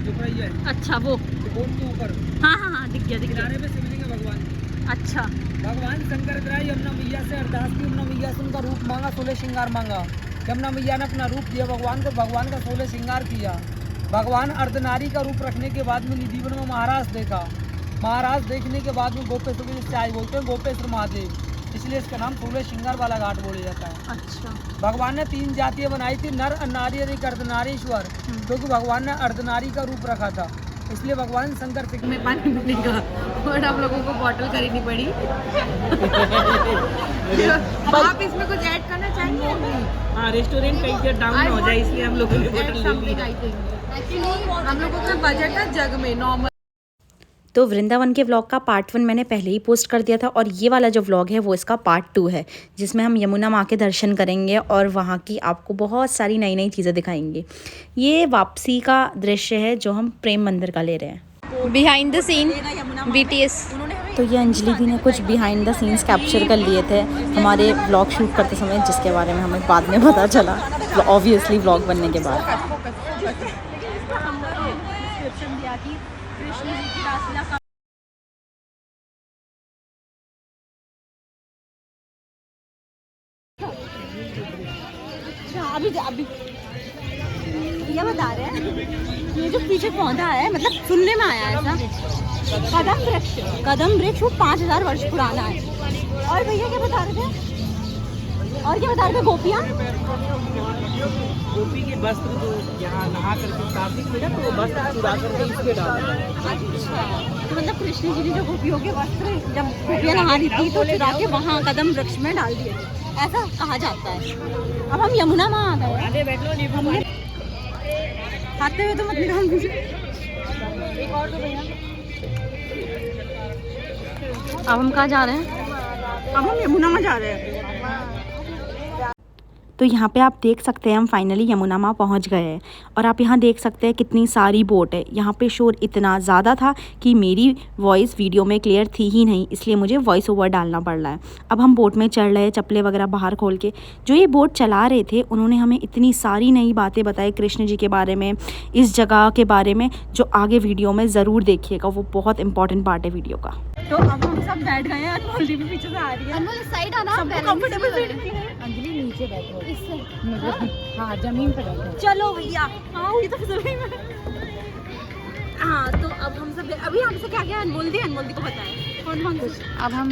झुक रही है। अच्छा वो बोट के ऊपर। हाँ हाँ हाँ, दिख गया दिख किनारे गया। पे शिवलिंग है भगवान की। अच्छा भगवान शंकर ग्राही यमुना मैया से अरदास की, यमुना मैया से उनका रूप मांगा, 16 श्रृंगार मांगा। यमुना मैया ने अपना रूप दिया भगवान को, भगवान का 16 श्रृंगार किया। भगवान अर्धनारी का रूप रखने के बाद में निधिवन में महाराज देखा। महाराज देखने के बाद में गोपेश्वर जिससे आए बोलते हैं गोपेश्वर महादेव, इसलिए इसका नाम 16 श्रृंगार वाला घाट बोला जाता है। अच्छा। भगवान ने 3 जातियाँ बनाई थी, नर नारी और एक अर्धनारीश्वर, क्योंकि भगवान ने अर्धनारी का रूप रखा था, इसलिए भगवान शंकर से में पानी मिलेगा और आप लोगों को बॉटल खरीदनी पड़ी। आप इसमें कुछ ऐड करना चाहेंगे? हाँ, रेस्टोरेंट का इज्जत डाउन हो जाए इसलिए हम लोगों ने बोतल ले ली। एक्चुअली हम लोगों का बजट है जग में नॉर्मल। तो वृंदावन के व्लॉग का पार्ट 1 मैंने पहले ही पोस्ट कर दिया था, और ये वाला जो व्लॉग है वो इसका पार्ट 2 है, जिसमें हम यमुना माँ के दर्शन करेंगे और वहाँ की आपको बहुत सारी नई नई चीज़ें दिखाएंगे। ये वापसी का दृश्य है जो हम प्रेम मंदिर का ले रहे हैं। Behind the scene BTS। तो ये अंजलि दी ने कुछ बिहाइंड द सीन्स कैप्चर कर लिए थे हमारे व्लॉग शूट करते समय, जिसके बारे में हमें बाद में पता चला, ऑब्वियसली व्लॉग बनने के बाद। अभी ये बता रहे हैं, ये जो पीछे पौधा है, मतलब सुनने में आया ऐसा, कदम वृक्ष वो 5000 वर्ष पुराना है। और भैया क्या बता रहे थे? और क्या बता रहे थे? गोपियाँ, गोपी के वस्त्र जो यहाँ नहा करके कार्तिक में तो वो वस्त्र चुरा करके इसके डाला। अच्छा, तो मतलब कृष्ण जी ने जो गोपियों के वस्त्र जब गोपियाँ नहा रही थी तो चुरा के वहाँ कदम वृक्ष में डाल दिए, ऐसा कहा जाता है। अब हम यमुना माँ आ गए, हमने खाते हुए तो मत निकाल दीजिए। एक और तो भैया, अब हम कहाँ जा रहे हैं? अब हम यमुना में जा रहे हैं। तो यहाँ पे आप देख सकते हैं हम फाइनली यमुना माँ पहुँच गए हैं, और आप यहाँ देख सकते हैं कितनी सारी बोट है। यहाँ पे शोर इतना ज़्यादा था कि मेरी वॉइस वीडियो में क्लियर थी ही नहीं, इसलिए मुझे वॉइस ओवर डालना पड़ रहा है। अब हम बोट में चढ़ रहे हैं, चप्पलें वगैरह बाहर खोल के। जो ये बोट चला रहे थे उन्होंने हमें इतनी सारी नई बातें बताई कृष्ण जी के बारे में, इस जगह के बारे में, जो आगे वीडियो में ज़रूर देखिएगा, वो बहुत इंपॉर्टेंट पार्ट है वीडियो का। तो अब हम सब बैठ गए हैं, अनमोल भी पीछे से आ रही है। अनमोल इस साइड आना, सबको कंफर्टेबल सीट मिली है। अंजलि नीचे बैठो, इससे हाँ जमीन पे बैठो। चलो भैया, हाँ हुई तो जमीन में। हाँ तो अब हम सब अभी हमसे क्या क्या अनमोल दी को बताएं कौन कौन कुछ। अब हम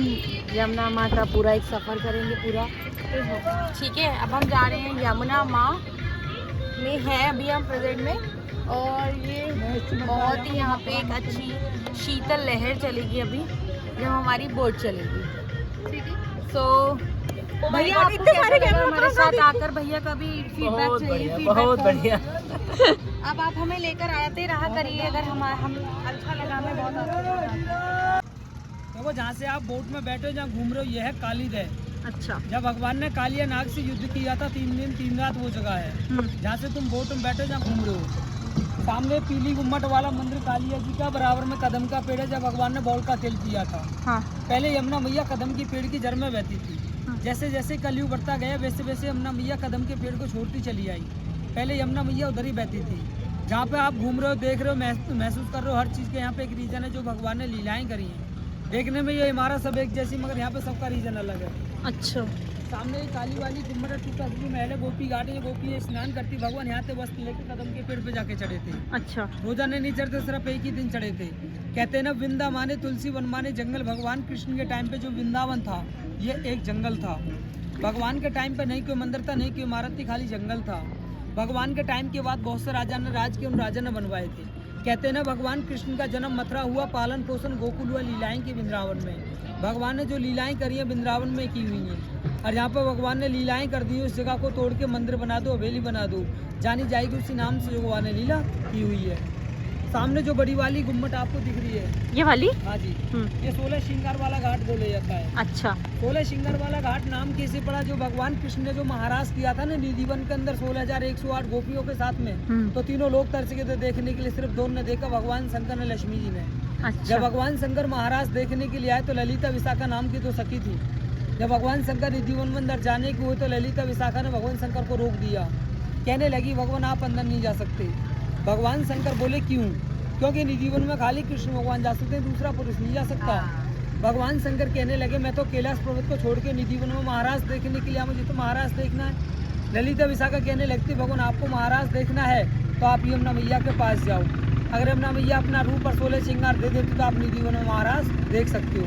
यमुना माँ का पूरा एक सफ़र करेंगे पूरा, ठीक है। अब हम जा रहे हैं यमुना माँ में है अभी हम प्रेजेंट में, और ये बहुत ही यहाँ पे एक अच्छी शीतल लहर चलेगी अभी जब हमारी बोट चलेगी। सो भैया आपको कैसा लगा हमारे साथ आकर? भैया का भी फीडबैक चाहिए। बहुत बढ़िया। अब आप हमें लेकर आते रहा करिए, अगर हम अच्छा लगा, हमें बहुत अच्छा लगा। देखो जहाँ से आप बोट में बैठे हो, जहाँ घूम रहे हो, ये है कालीद है। अच्छा, जब भगवान ने कालिया नाग से युद्ध किया था 3 दिन 3 रात वो जगह है जहाँ से तुम बोट में बैठे, जहाँ घूम रहे हो। सामने पीली गुम्मट वाला मंदिर कालिया जी का, बराबर में कदम का पेड़ है, जब भगवान ने बॉल का तेल पिया था। हाँ। पहले यमुना मैया कदम की पेड़ की जड़ में बहती थी। जैसे जैसे कलयुग बढ़ता गया वैसे वैसे यमुना मैया कदम के पेड़ को छोड़ती चली आई। पहले यमुना मैया उधर ही बहती थी। जहाँ पे आप घूम रहे हो, देख रहे हो, महसूस कर रहे हो, हर चीज़ के यहाँ पे एक रीजन है जो भगवान ने लीलाएं करी हैं। देखने में ये इमारत सब एक जैसी, मगर यहाँ पे सबका रीजन अलग है। अच्छा, सामने काली वाली गुम्बद टूटा महल है, गोपी घाट है, गोपी स्नान करती, भगवान यहाँ से वस्त्र लेकर कदम के पेड़ पे जाके चढ़े थे। अच्छा, रोजाना नहीं चढ़ते, सिर्फ एक ही दिन चढ़े थे। कहते हैं ना, वृंदा माने तुलसी वन माने जंगल। भगवान कृष्ण के टाइम पे जो वृंदावन था ये एक जंगल था। भगवान के टाइम पे नहीं कोई मंदिर था, नहीं कोई इमारत थी, खाली जंगल था। भगवान के टाइम के बाद बहुत से राजा ने राज किए, उन राजा ने बनवाए थे। कहते हैं ना, भगवान कृष्ण का जन्म मथुरा हुआ, पालन पोषण गोकुल हुआ, लीलाएं की वृंदावन में। भगवान ने जो लीलाएं करी हैं वृंदावन में की हुई हैं, और यहाँ पर भगवान ने लीलाएं कर दी, उस जगह को तोड़ के मंदिर बना दो, हवेली बना दो, जानी जाएगी उसी नाम से जो भगवान ने लीला की हुई है। सामने जो बड़ी वाली गुम्मट आपको दिख रही है, ये वाली? हाँ जी, ये 16 श्रृंगार वाला घाट बोला जाता है। अच्छा, 16 श्रृंगार वाला घाट नाम कैसे पड़ा? जो भगवान कृष्ण ने जो महाराज किया था ना निधिवन के अंदर 16,108 गोपियों के साथ में, तो तीनों लोग तरस गए थे देखने के लिए। सिर्फ दो ने देखा, भगवान शंकर ने, लक्ष्मी जी ने। अच्छा। जब भगवान शंकर महाराज देखने के लिए आए तो ललिता विशाखा नाम की 2 सखी थी। जब भगवान शंकर निधिवन में अंदर जाने के हुए तो ललिता विशाखा ने भगवान शंकर को रोक दिया। कहने लगी, भगवान आप अंदर नहीं जा सकते। भगवान शंकर बोले क्यों? क्योंकि निधि वन में खाली कृष्ण भगवान जा सकते हैं, दूसरा पुरुष नहीं जा सकता। भगवान शंकर कहने लगे मैं तो कैलाश पर्वत को छोड़ के निधि वन में महाराज देखने के लिए, मुझे तो महाराज देखना है। ललिता विशाखा कहने लगती भगवान आपको महाराज देखना है तो आप यमुना मैया के पास जाओ, अगर यमुना मैया अपना रूप और 16 श्रृंगार दे देती तो आप निधि वन में महाराज देख सकते हो।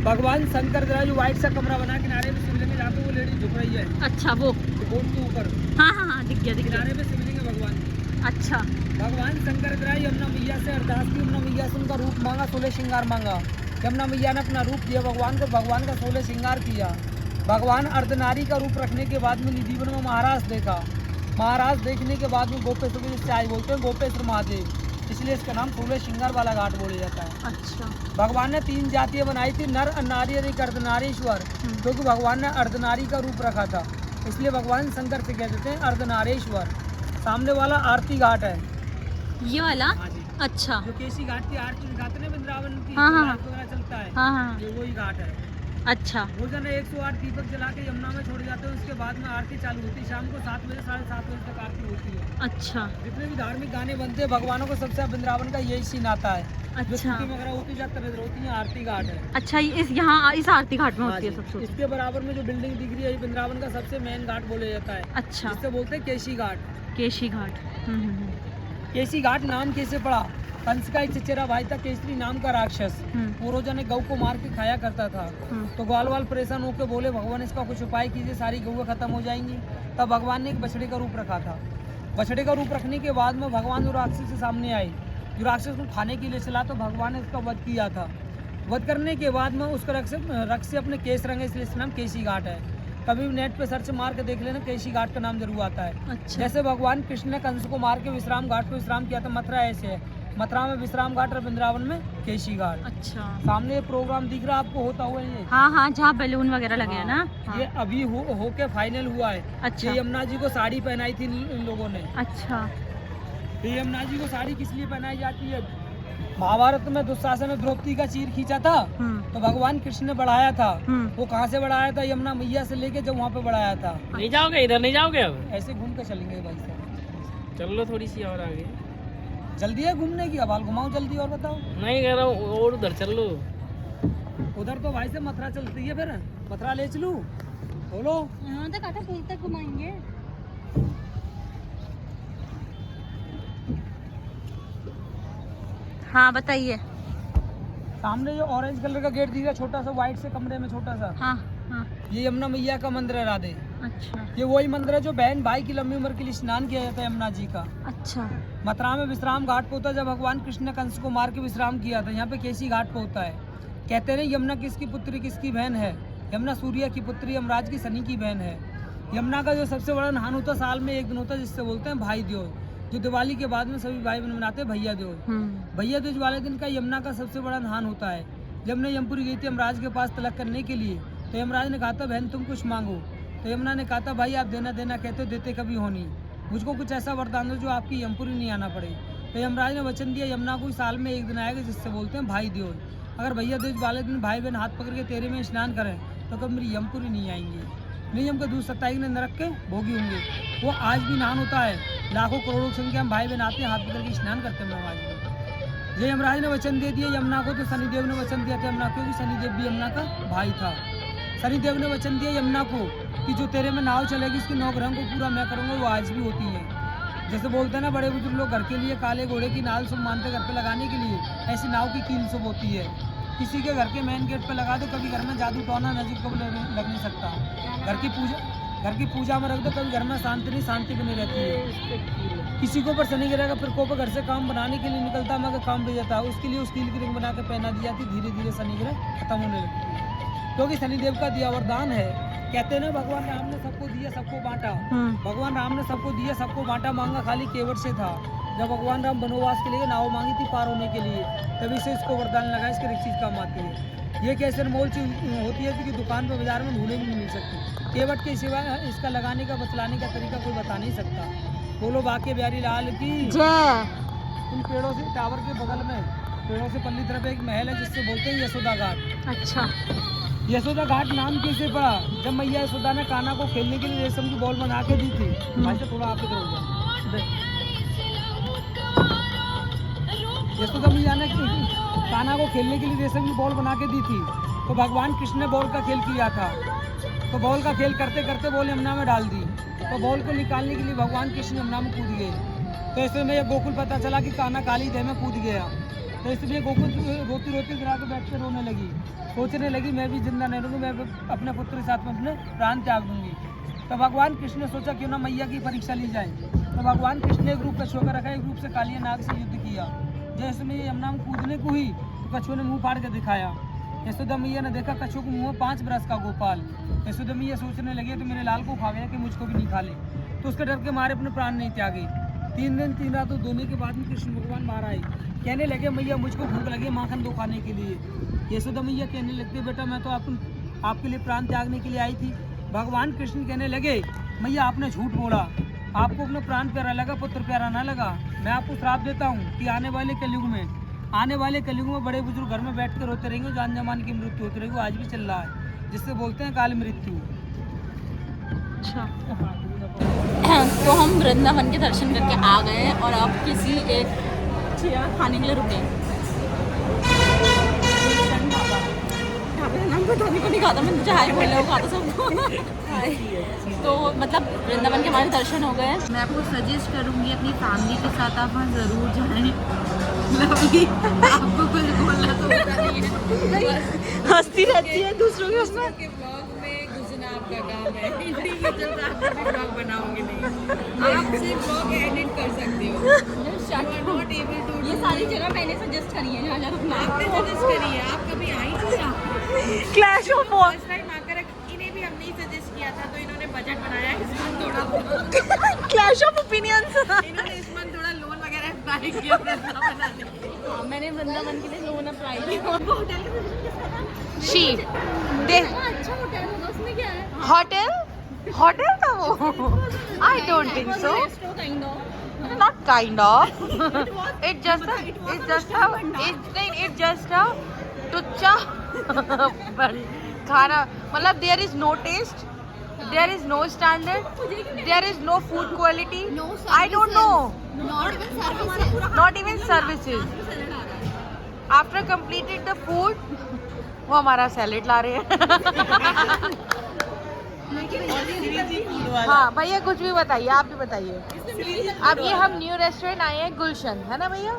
भगवान शंकर जरा जो व्हाइट सा कमरा बना किनारे में शिवलिंग है, जहाँ पे वो लेडी झुक रही है, अच्छा वो बोर्ड के ऊपर, हाँ दिख गया किनारे पे शिवलिंग है भगवान की। अच्छा भगवान शंकर जरा यमुना मैया से अरदास की, यमुना मैया से उनका रूप मांगा, 16 श्रृंगार मांगा। यमुना मैया ने अपना रूप दिया भगवान को, भगवान का 16 श्रृंगार किया। भगवान अर्धनारी का रूप रखने के बाद में निधि वन में महाराज देखा। महाराज देखने के बाद में गोपेश्वर जिससे आई बोलते हैं गोपेश्वर महादेव, इसलिए इसका नाम 16 श्रृंगार वाला घाट बोला जाता है। अच्छा भगवान ने 3 जातियां बनाई थी, नर, नारी और एक अर्धनारीश्वर, क्योंकि भगवान ने अर्धनारी का रूप रखा था, इसलिए भगवान शंकर से कह देते हैं अर्धनारीश्वर। सामने वाला आरती घाट है, ये वाला। हाँ जी। अच्छा जो केसी घाट की आरती दिखाते हैं वृंदावन की, हाँ, हाँ। लाइट वगैरह चलता है, हाँ ये वही घाट है। अच्छा वो जन 108 दीपक जला के यमुना में छोड़ जाते हैं, उसके बाद में आरती चालू होती है, शाम को 7 बजे 7:30 बजे तक आरती होती है। अच्छा जितने भी धार्मिक गाने बनते हैं भगवानों को सबसे वृंदावन का यही सीन आता है। जो अच्छा स्तुति वगैरह होती जाती होती है, आरती घाट है। अच्छा इस यहाँ इस आरती घाट में हाँ होती है जी। सबसे। इसके बराबर में जो बिल्डिंग दिख रही है, ये वृंदावन का सबसे मेन घाट बोला जाता है, अच्छा जिससे बोलते हैं केसी घाट। केशी घाट। केसी घाट नाम कैसे पड़ा? कंस का एक चचेरा भाई था केसरी नाम का राक्षस, वो रोजाना गऊ को मार के खाया करता था। तो ग्वाल वाल परेशान होकर बोले भगवान इसका कुछ उपाय कीजिए, सारी गऊ खत्म हो जाएंगी। तब भगवान ने एक बछड़े का रूप रखा था। बछड़े का रूप रखने के बाद में भगवान जो राक्षस के सामने आए, जो राक्षस को खाने के लिए चला, तो भगवान ने उसका वध किया था। वध करने के बाद में उसका रक्त से अपने केस रंगे, इसलिए इसका नाम केसी घाट है। कभी भी नेट पे सर्च मार के देख लेना, केसी घाट का नाम जरूर आता है। अच्छा जैसे भगवान कृष्ण ने कंस को मार के विश्राम घाट पे विश्राम किया था, मथुरा ऐसे है, मथुरा में विश्राम घाट और वृंदावन में केसी घाट। अच्छा सामने ये प्रोग्राम दिख रहा है आपको होता हुआ ये, हाँ जहाँ बैलून वगैरह लगे हैं ना। हाँ। ये अभी होके फाइनल हुआ है। अच्छा। ये यमुना जी को साड़ी पहनाई थी इन लोगों ने। अच्छा ये यमुना जी को साड़ी किस लिए पहनाई जाती है? महाभारत में दुशासन ने द्रौपदी का चीर खींचा था, तो भगवान कृष्ण ने बढ़ाया था। वो कहाँ से बढ़ाया था? यमुना मैया से लेके जब वहाँ पे बढ़ाया था। नहीं जाओगे इधर, नहीं जाओगे अब? ऐसे घूम के चलेंगे भाई साहब। चल लो थोड़ी सी और आगे। जल्दी है घूमने की? अब घुमाओ जल्दी और बताओ। नहीं कह रहा हूँ और उधर चल लो। उधर तो भाई से मथुरा चलती है, फिर मथुरा ले चलूं? बोलो। यहाँ तक आते पुल तक घुमाएंगे। हाँ बताइए। सामने ये ऑरेंज कलर का गेट दिख रहा है, छोटा सा व्हाइट से कमरे में छोटा सा, हाँ हाँ ये यमुना मैया का मंदिर है राधे। अच्छा ये वही मंदिर है जो बहन भाई की लंबी उम्र के लिए स्नान किया जाता है यमुना जी का। अच्छा मथुरा में विश्राम घाट पे होता है, जब भगवान कृष्ण ने कंस को मार के विश्राम किया था, यहाँ पे केसी घाट पे होता है। कहते हैं यमुना किसकी पुत्री किसकी बहन है? यमुना सूर्य की पुत्री, यमराज की शनि की बहन है। यमुना का जो सबसे बड़ा नहान होता है, साल में एक दिन होता है, जिससे बोलते हैं भाई दूज, जो दिवाली के बाद में सभी भाई बहन मनाते हैं भैया दूज। भैया दूज वाले दिन का यमुना का सबसे बड़ा नहान होता है। जब मैं यमपुरी गई थी यमराज के पास तलक करने के लिए, तो यमराज ने कहा था बहन तुम कुछ मांगो, तो यमुना ने कहा था भाई आप देना देना कहते हो, देते कभी हो नहीं, मुझको कुछ ऐसा वरदान दो जो आपकी यमपुरी नहीं आना पड़े। तो यमराज ने वचन दिया यमुना को साल में एक दिन आएगा, जिससे बोलते हैं भाई दूज। अगर भैया दूज वाले दिन भाई बहन हाथ पकड़ के तेरे में स्नान करें तो कभी मेरी यमपुरी नहीं आएंगी, नियम का दूध 27 ने नरक के भोगी होंगे। वो आज भी नहान होता है, लाखों करोड़ों की संख्या में भाई बहन आते हैं, हाथ पकड़ के स्नान करते हैं आज भी। ये यमराज ने वचन दे दिया यमुना को, तो शनिदेव ने वचन दिया था यमुना को, क्योंकि शनिदेव भी यमुना का भाई था। शनिदेव ने वचन दिया यमुना को कि जो तेरे में नाव चलेगी उसकी 9 ग्रहों को पूरा मैं करूँगा। वो आज भी होती है। जैसे बोलते हैं ना बड़े बुजुर्ग लोग घर के लिए काले घोड़े की नाल शुभ मानते घर पे लगाने के लिए, ऐसी नाव की कील शुभ होती है। किसी के घर के मेन गेट पे लगा दो, कभी घर में जादू टोना नजीक को लग नहीं सकता। घर की पूजा में रख दो, कभी घर में शांति बनी रहती है। किसी को ऊपर शनि गिरेगा, फिर को घर से काम बनाने के लिए निकलता मगर काम भी जाता है, उसके लिए उसकी रिंग बना के पहना दी जाती, धीरे धीरे शनि ग्रह खत्म होने लगती है, क्योंकि शनिदेव का दिया वरदान है। कहते हैं ना भगवान राम ने सबको दिया सबको बांटा, भगवान राम ने सबको दिया सबको बांटा, मांगा खाली केवट से था। जब भगवान राम वनवास के लिए नाव मांगी थी पार होने के लिए, तभी से इसको वरदान लगा, इसकी एक चीज़ काम आती है। ये कैसे अनमोल चीज होती है कि दुकान पर बाजार में ढूंढे भी नहीं मिल सकती। केवट के सिवा इसका लगाने का बतलाने का तरीका कोई बता नहीं सकता। बोलो बाके बिहारी लाल की जय। उन पेड़ों से टावर के बगल में पेड़ों से पल्ली तरफ एक महल है, जिससे बोलते हैं यशोदा घाट। अच्छा यशोदा घाट नाम कैसे पड़ा? जब मैया यशोदा ने कान्हा को खेलने के लिए रेशम की बॉल बना के दी थी। ऐसे थोड़ा आप इधर हो जाए। यशोदा मैया ने कान्हा को खेलने के लिए रेशम की बॉल बना के दी थी, तो भगवान कृष्ण ने बॉल का खेल किया था, तो बॉल का खेल करते करते बॉल यमुना में डाल दी, तो बॉल को निकालने के लिए भगवान कृष्ण यमुना में कूद गए। तो इसमें गोकुल पता चला कि कान्हा काली देह में कूद गया, तो इसलिए गोकुल रोती रोती गिरा के बैठ कर रोने लगी, सोचने लगी मैं भी जिंदा नहीं रहूँगी, मैं अपने पुत्र के साथ में अपने प्राण त्याग दूंगी। तो भगवान कृष्ण ने सोचा क्यों ना मैया की परीक्षा ली जाए, तो भगवान कृष्ण ने एक रूप कछुआ का रखा, एक रूप से कालिया नाग से युद्ध किया। जैसे में यमुना में कूदने को हुई तो कछुआ ने मुंह फाड़ के दिखाया। यशोदा मैया ने देखा कछुआ को मुँह 5 बरस का गोपाल। यशोदा मैया सोचने लगे तो मेरे लाल को खा गया कि मुझको भी नहीं खा ले, तो उसके डर के मारे अपने प्राण नहीं त्यागे। 3 दिन 3 रात दोने के बाद में कृष्ण भगवान बाहर आए, कहने लगे मैया मुझको भूख लगी माखन दो खाने के लिए। यशोदा मैया कहने लगते बेटा मैं तो आपके लिए प्राण त्यागने के लिए आई थी। भगवान कृष्ण कहने लगे मैया आपने झूठ बोला, आपको अपना प्राण प्यारा लगा, पुत्र प्यारा ना लगा। मैं आपको श्राप देता हूँ कि आने वाले कलयुग में बड़े बुजुर्ग घर में बैठ कर रोते रहेंगे, जान जमान की मृत्यु होती रहेगी, आज भी चल रहा है, जिससे बोलते हैं काल मृत्यु। अच्छा तो हम वृंदावन के दर्शन करके आ गए हैं और अब किसी एक खाने के लिए रुके। ढाबे का नाम बताने को नहीं कहा था, मैंने चाय बोल रहा हूँ कहा था सबको। तो मतलब वृंदावन के हमारे दर्शन हो गए। मैं आपको सजेस्ट करूंगी अपनी फैमिली के साथ आप वहाँ ज़रूर जाएं। लवली आपको कुछ बोलना तो होता नहीं है, हंसती रहती है दूसरों के उसमें। के ब्लॉग में घुसना आपका काम है, इतनी के चलते आप कभी ब्लॉग बनाओगे नहीं, आप सिर्फ ब्लॉग एडिट कर सकते हो। नॉट एबल टू, ये सारी जगह मैंने सजेस्ट करी है, जहाँ जहाँ आपने सजेस्ट करी है, आप कभी आई नहीं ना। क्लैश ऑफ फर्स्ट टाइम आकर इन्हें भी हमने ही सजेस्ट किया था, तो इन्होंने बजट बनाया इस मंथ थोड़ा क्लैश ऑफ ओपिनियंस। इन्होंने इस मंथ थोड़ा लोन वगैरह अप्लाई किया बनाने के लिए। मैंने वृंदावन के लिए लोन अप्लाई किया। शी दे अच्छा होटल होगा, उसमें क्या है? होटल था वो, I don't think so, not kind of, it's just a टुच्चा खाना, मतलब there is no taste, there is no standard, there is no food quality, I don't know, not even services. After completed the food, वो हमारा salad ला रहे हैं। हाँ भैया कुछ भी बताइए, आप भी बताइए। अब ये हम न्यू रेस्टोरेंट आए हैं गुलशन, है ना भैया?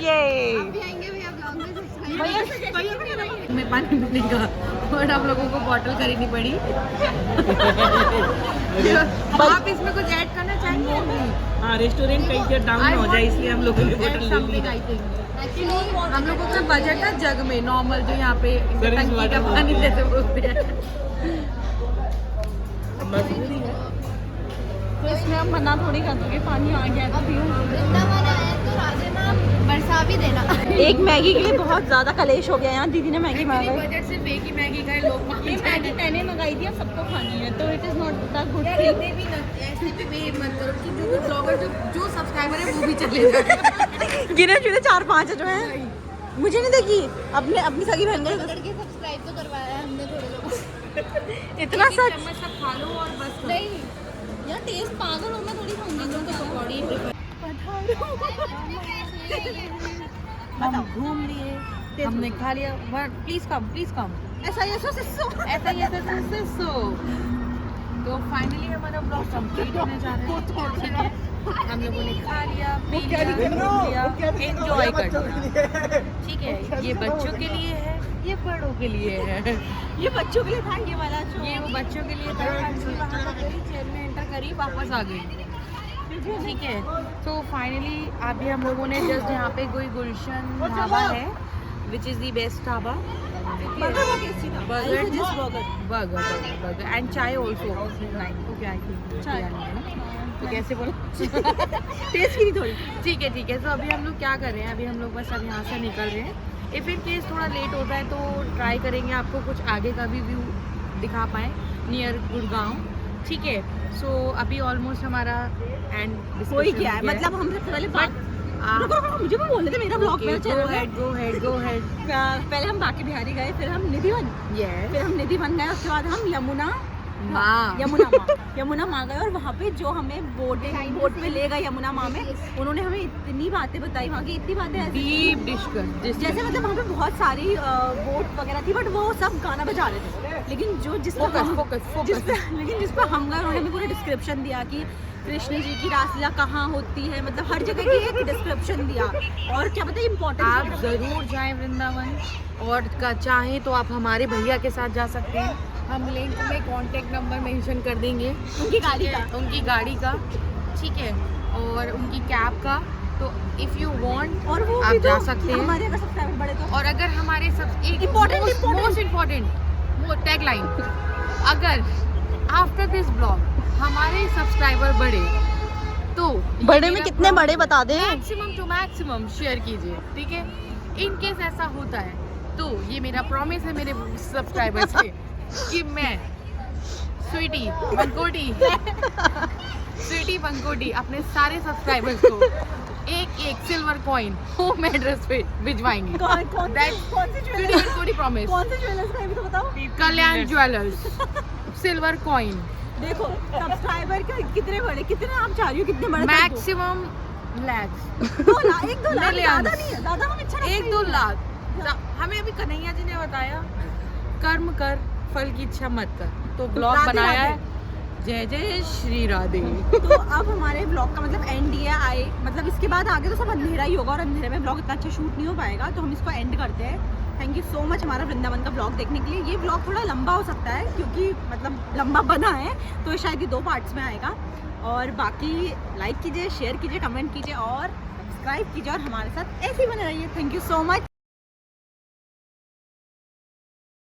ये भैया में पानी मिलेगा और आप लोगों को बॉटल खरीदनी पड़ी। आप इसमें कुछ ऐड करना चाहेंगे? हाँ रेस्टोरेंट कहीं से डाउन हो जाए इसलिए हम लोगों ने बोतल ले ली। हम लोगों का बजट था जग में नॉर्मल, जो यहाँ पे टंकी का पानी जैसे बोलते हैं। तो इसमें हम मना थोड़ी कर दोगे, पानी आ गया तो पियो। बरसा भी देना। एक मैगी के लिए बहुत ज्यादा कलेश हो गया यहाँ। दीदी ने मैगी मंगाई, बजट सिर्फ एक ही मैगी का है, लोग ये मैगी मैंने मंगाई थी, अब सबको खानी है, तो it is not the good ऐसे भी मत करो कि जो ब्लॉगर जो सब्सक्राइबर है वो भी चले जाए। गिने चुने 4-5 जो है, मुझे नहीं देखी, अपनी सगी बहन को लड़के सब्सक्राइब तो करवाया है हमने थोड़े लोग। इतना सच चम्मच सब खा लो और बस नहीं यार, टेस्ट पागल हो, मैं थोड़ी खाऊंगी। हम घूम लिए, हमने खा लिया, प्लीज कम ऐसा ये तो फाइनली हमारा ब्लॉग कंप्लीट होने जा रहा है। ठीक है, हम लोगों ने खा लिया, पी लिया, एंजॉय कर लिया। ठीक है, ये बच्चों के लिए है, ये बड़ों के लिए है। ये बच्चों के लिए था, ये वाला ये वो बच्चों के लिए था। चेयर में एंटर करी, वापस आ गई। ठीक है, तो फाइनली अभी हम लोगों ने जस्ट यहाँ पे कोई गुलशन ढाबा है, which is the best dhaba. Burger and चाय ऑल्सो। तो कैसे बोला टेस्ट की नहीं थोड़ी। ठीक है, तो अभी हम लोग क्या कर रहे हैं, अभी हम लोग बस अब यहाँ से निकल रहे हैं। इफ़ इन केस थोड़ा लेट होता है तो ट्राई करेंगे आपको कुछ आगे का भी व्यू दिखा पाए नियर गुड़गांव। ठीक है, सो अभी ऑलमोस्ट हमारा एंड कोई क्या है, मतलब हम सबसे पहले मुझे भी बोल रहे थे मेरा ब्लॉग में गो हेड। पहले हम बाकी बिहारी गए, फिर हम निधिवन, फिर हम निधिवन गए, उसके बाद हम यमुना यमुना माँ गए और वहाँ पे जो हमें बोट पे ले गए यमुना माँ में, उन्होंने हमें इतनी बातें बताई, वहाँ की इतनी बातें डीप डिस्कस, जैसे मतलब वहाँ पे बहुत सारी बोट वगैरह थी, बट वो सब गाना बजा रहे थे, लेकिन जो जिस पे हम गए उन्होंने हमें पूरा डिस्क्रिप्शन दिया कि कृष्ण जी की रासलीला कहाँ होती है, मतलब हर जगह की एक डिस्क्रिप्शन दिया। और क्या पता इम्पोर्टेंट, आप जरूर जाएं वृंदावन, और चाहें तो आप हमारे भैया के साथ जा सकते हैं, हम लिंक में कांटेक्ट नंबर मेंशन कर देंगे उनकी गाड़ी का, ठीक है, और उनकी कैब का, तो इफ़ यू वांट और वो आप जा सकते हैं। हमारे अगर सब्सक्राइबर बढ़े तो, और अगर हमारे सब एक मोस्ट इम्पोर्टेंट वो टैगलाइन, अगर आफ्टर दिस ब्लॉग हमारे सब्सक्राइबर बढ़े तो बड़े में कितने बड़े बता दें, मैक्सिमम टू मैक्सिमम शेयर कीजिए, ठीक है। इन केस ऐसा होता है तो ये मेरा प्रॉमिस है मेरे सब्सक्राइबर्स से कि मैं स्वीटी पंकोटी अपने सारे सब्सक्राइबर्स को एक सिल्वर कॉइन होम एड्रेस पे भिजवाएंगे। प्रॉमिस। कौन से ज्वेलर्स का ये भी तो बताओ। कल्याण ज्वेलर्स सिल्वर कॉइन। देखो सब्सक्राइबर कितने बड़े, कितने आप चाह रही हो, कितने बड़े? मैक्सिमम लैक्स, 2 लाख, 1-2 लाख, ज़्यादा नहीं है, ज़्यादा हमें अच्छा लगता है। 1-2 लाख। हमें अभी कन्हैया जी ने बताया कर्म कर फल की इच्छा मत कर, तो ब्लॉग बनाया है। जय जय श्री राधे। तो अब हमारे ब्लॉग का मतलब एंड ये आए, मतलब इसके बाद आगे तो सब अंधेरा ही होगा और अंधेरे में ब्लॉग इतना अच्छा शूट नहीं हो पाएगा, तो हम इसको एंड करते हैं। थैंक यू सो मच हमारा वृंदावन का ब्लॉग देखने के लिए। ये ब्लॉग थोड़ा लंबा हो सकता है क्योंकि मतलब लंबा बना है, तो शायद ये 2 पार्ट्स में आएगा। और बाकी लाइक कीजिए, शेयर कीजिए, कमेंट कीजिए और सब्सक्राइब कीजिए और हमारे साथ ऐसे ही बने रहिए। Thank you so much.